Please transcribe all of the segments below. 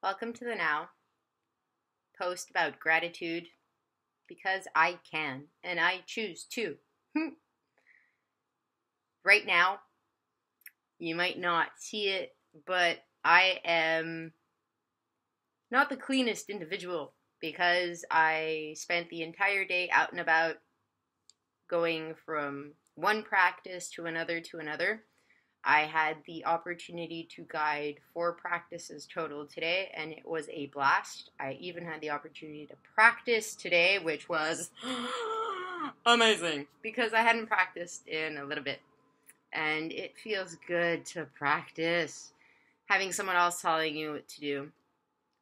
Welcome to the Now post about gratitude because I can and I choose to. Right now, you might not see it, but I am not the cleanest individual because I spent the entire day out and about going from one practice to another to another. I had the opportunity to guide 4 practices total today, and it was a blast. I even had the opportunity to practice today, which was amazing because I hadn't practiced in a little bit. And it feels good to practice, having someone else telling you what to do.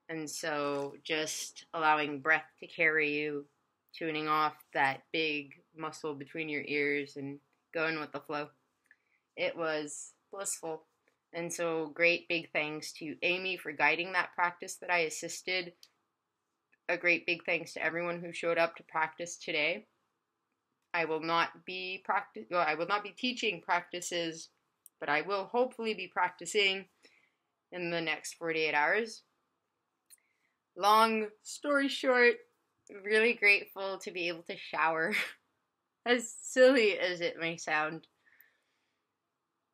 And so just allowing breath to carry you, tuning off that big muscle between your ears and going with the flow. It was blissful. And so great big thanks to Amy for guiding that practice that I assisted. A great big thanks to everyone who showed up to practice today. I will not be teaching practices, but I will hopefully be practicing in the next 48 hours. Long story short, really grateful to be able to shower. As silly as it may sound.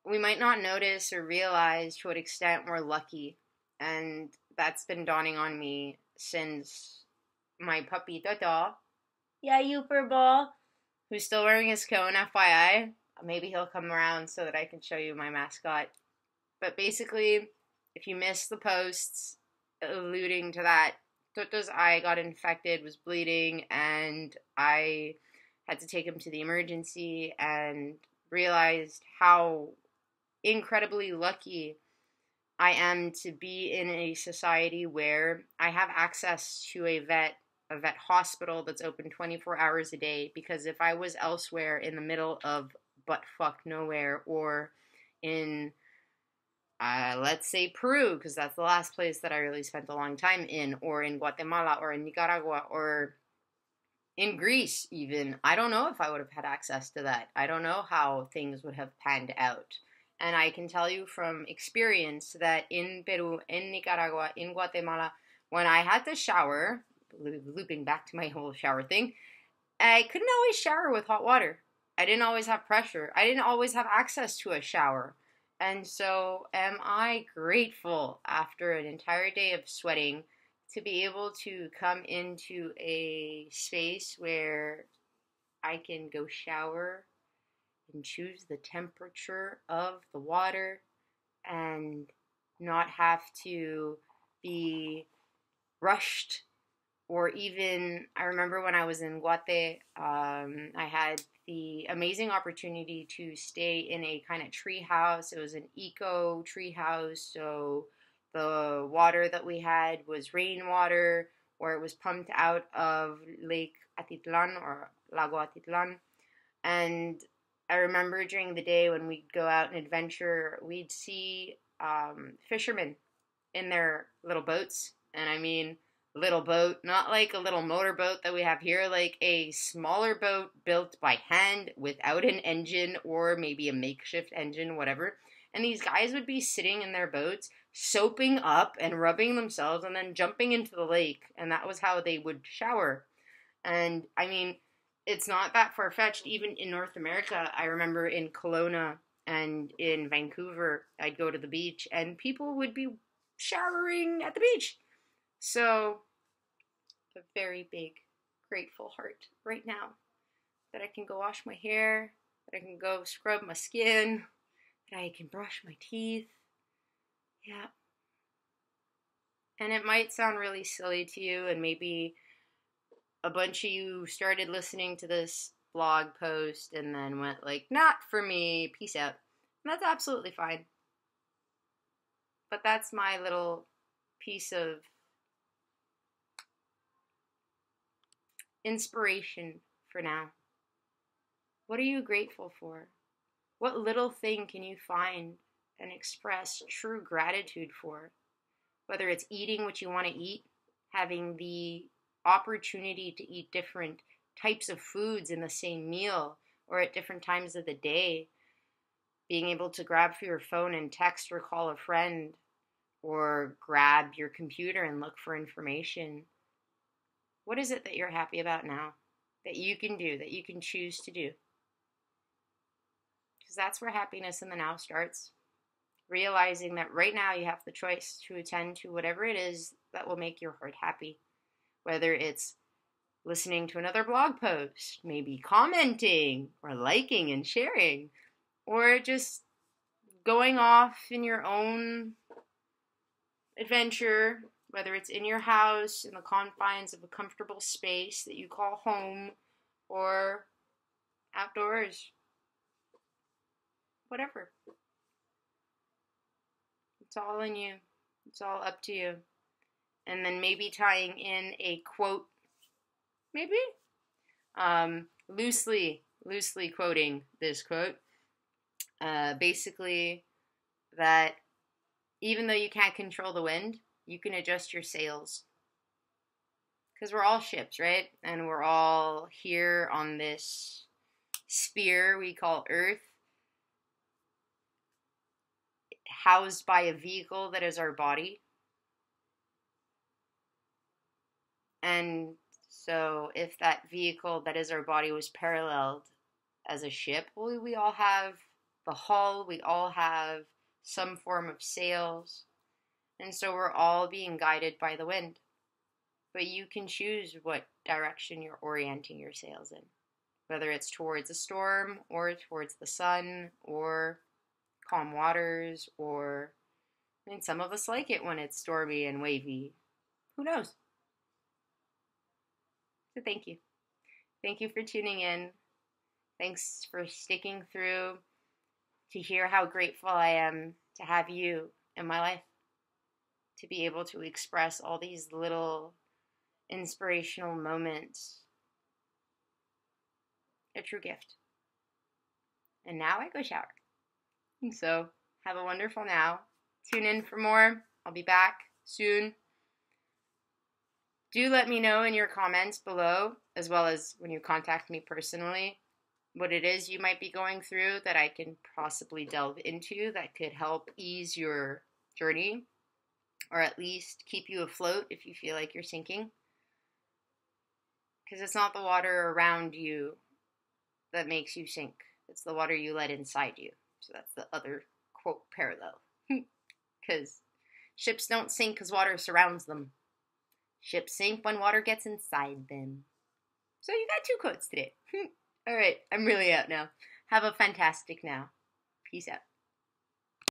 We might not notice or realize to what extent we're lucky, and that's been dawning on me since my puppy Toto, you furball, who's still wearing his cone, FYI. Maybe he'll come around so that I can show you my mascot. But basically, if you missed the posts alluding to that, Toto's eye got infected, was bleeding, and I had to take him to the emergency and realized how incredibly lucky I am to be in a society where I have access to a vet hospital that's open 24 hours a day, because if I was elsewhere in the middle of buttfuck nowhere, or in let's say Peru, because that's the last place that I really spent a long time in, or in Guatemala, or in Nicaragua, or in Greece even, I don't know if I would have had access to that. I don't know how things would have panned out. And I can tell you from experience that in Peru, in Nicaragua, in Guatemala, when I had to shower, looping back to my whole shower thing, I couldn't always shower with hot water. I didn't always have pressure. I didn't always have access to a shower. And so am I grateful after an entire day of sweating to be able to come into a space where I can go shower and choose the temperature of the water and not have to be rushed. Or even, I remember when I was in Guate, I had the amazing opportunity to stay in a kind of tree house. It was an eco tree house, so the water that we had was rainwater, or it was pumped out of Lake Atitlan or Lago Atitlan. And I remember during the day when we'd go out and adventure, we'd see fishermen in their little boats. And I mean, little boat, not like a little motorboat that we have here, like a smaller boat built by hand without an engine, or maybe a makeshift engine, whatever. And these guys would be sitting in their boats, soaping up and rubbing themselves, and then jumping into the lake. And that was how they would shower. And I mean, it's not that far-fetched. Even in North America, I remember in Kelowna and in Vancouver, I'd go to the beach and people would be showering at the beach. So, a very big, grateful heart right now that I can go wash my hair, that I can go scrub my skin, that I can brush my teeth. Yeah. And it might sound really silly to you, and maybe a bunch of you started listening to this blog post and then went like, not for me, peace out. And that's absolutely fine. But that's my little piece of inspiration for now. What are you grateful for? What little thing can you find and express true gratitude for? Whether it's eating what you want to eat, having the opportunity to eat different types of foods in the same meal or at different times of the day, being able to grab for your phone and text or call a friend, or grab your computer and look for information. What is it that you're happy about now that you can do, that you can choose to do? Because that's where happiness in the now starts. Realizing that right now you have the choice to attend to whatever it is that will make your heart happy. Whether it's listening to another blog post, maybe commenting or liking and sharing, or just going off in your own adventure, whether it's in your house, in the confines of a comfortable space that you call home, or outdoors. Whatever. It's all in you. It's all up to you. And then maybe tying in a quote, maybe? Loosely quoting this quote. Basically, that even though you can't control the wind, you can adjust your sails. Because we're all ships, right? And we're all here on this sphere we call Earth, housed by a vehicle that is our body. And so if that vehicle that is our body was paralleled as a ship, well, we all have the hull, we all have some form of sails, and so we're all being guided by the wind. But you can choose what direction you're orienting your sails in, whether it's towards a storm or towards the sun or calm waters, or I mean, some of us like it when it's stormy and wavy. Who knows? So thank you. Thank you for tuning in. Thanks for sticking through to hear how grateful I am to have you in my life, to be able to express all these little inspirational moments. A true gift. And now I go shower. So have a wonderful now. Tune in for more. I'll be back soon. Do let me know in your comments below, as well as when you contact me personally, what it is you might be going through that I can possibly delve into that could help ease your journey, or at least keep you afloat if you feel like you're sinking. Because it's not the water around you that makes you sink. It's the water you let inside you. So that's the other quote parallel. Because ships don't sink because water surrounds them. Ships sink when water gets inside them. So you got 2 quotes today. All right, I'm really out now. Have a fantastic now. Peace out.